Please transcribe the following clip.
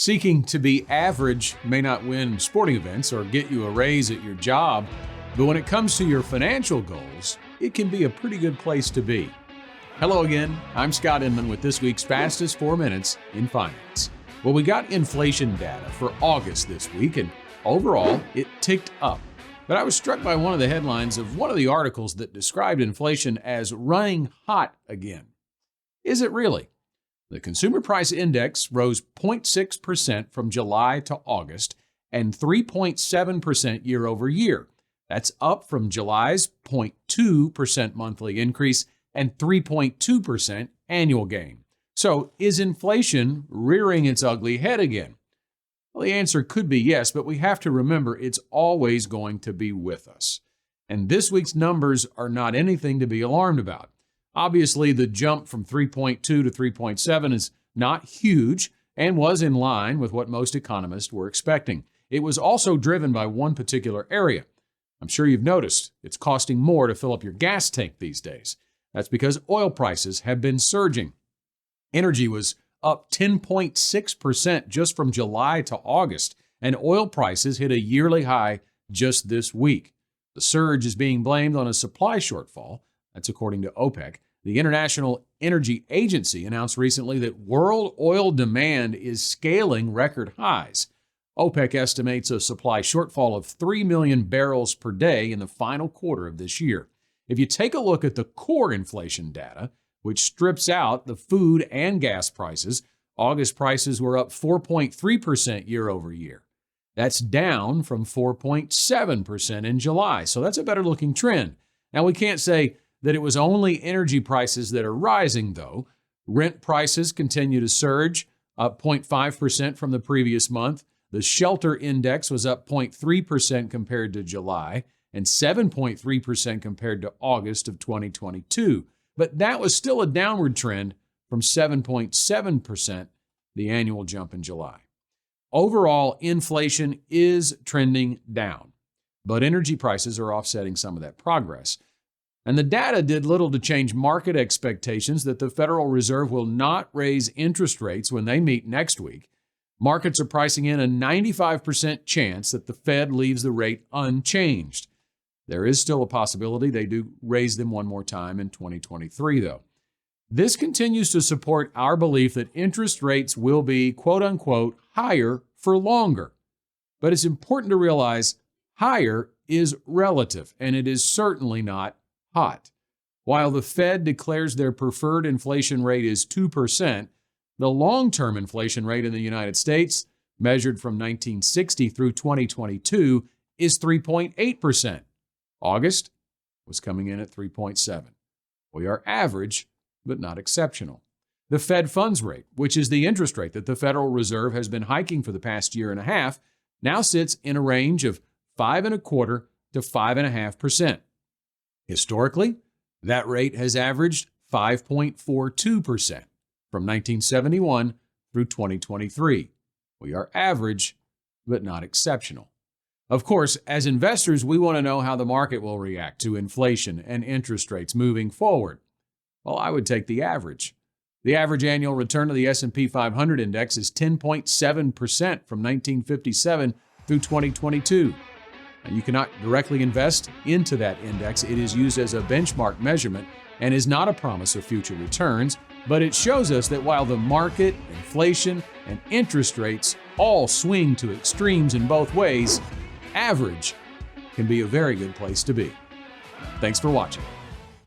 Seeking to be average may not win sporting events or get you a raise at your job, but when it comes to your financial goals, it can be a pretty good place to be. Hello again, I'm Scott Inman with this week's Fastest 4 Minutes in Finance. Well, we got inflation data for August this week, and overall, it ticked up. But I was struck by one of the headlines of one of the articles that described inflation as running hot again. Is it really? The Consumer Price Index rose 0.6% from July to August and 3.7% year over year. That's up from July's 0.2% monthly increase and 3.2% annual gain. So, is inflation rearing its ugly head again? Well, the answer could be yes, but we have to remember it's always going to be with us. And this week's numbers are not anything to be alarmed about. Obviously, the jump from 3.2 to 3.7 is not huge and was in line with what most economists were expecting. It was also driven by one particular area. I'm sure you've noticed it's costing more to fill up your gas tank these days. That's because oil prices have been surging. Energy was up 10.6% just from July to August, and oil prices hit a yearly high just this week. The surge is being blamed on a supply shortfall. That's according to OPEC. The International Energy Agency announced recently that world oil demand is scaling record highs. OPEC estimates a supply shortfall of 3 million barrels per day in the final quarter of this year. If you take a look at the core inflation data, which strips out the food and gas prices, August prices were up 4.3% year over year. That's down from 4.7% in July, so that's a better looking trend. Now, we can't say that it was only energy prices that are rising, though. Rent prices continue to surge, up 0.5% from the previous month. The shelter index was up 0.3% compared to July and 7.3% compared to August of 2022. But that was still a downward trend from 7.7%, the annual jump in July. Overall, inflation is trending down, but energy prices are offsetting some of that progress. And the data did little to change market expectations that the Federal Reserve will not raise interest rates when they meet next week. Markets are pricing in a 95% chance that the Fed leaves the rate unchanged. There is still a possibility they do raise them one more time in 2023, though. This continues to support our belief that interest rates will be, quote unquote, higher for longer. But it's important to realize higher is relative, and it is certainly not hot. While the Fed declares their preferred inflation rate is 2%, the long-term inflation rate in the United States, measured from 1960 through 2022, is 3.8%. August was coming in at 3.7. We are average, but not exceptional. The Fed funds rate, which is the interest rate that the Federal Reserve has been hiking for the past year and a half, now sits in a range of 5.25% to 5.5%. Historically, that rate has averaged 5.42% from 1971 through 2023. We are average, but not exceptional. Of course, as investors, we want to know how the market will react to inflation and interest rates moving forward. Well, I would take the average. The average annual return of the S&P 500 index is 10.7% from 1957 through 2022. Now, you cannot directly invest into that index. It is used as a benchmark measurement and is not a promise of future returns, but it shows us that while the market, inflation, and interest rates all swing to extremes in both ways, average can be a very good place to be. Thanks for watching.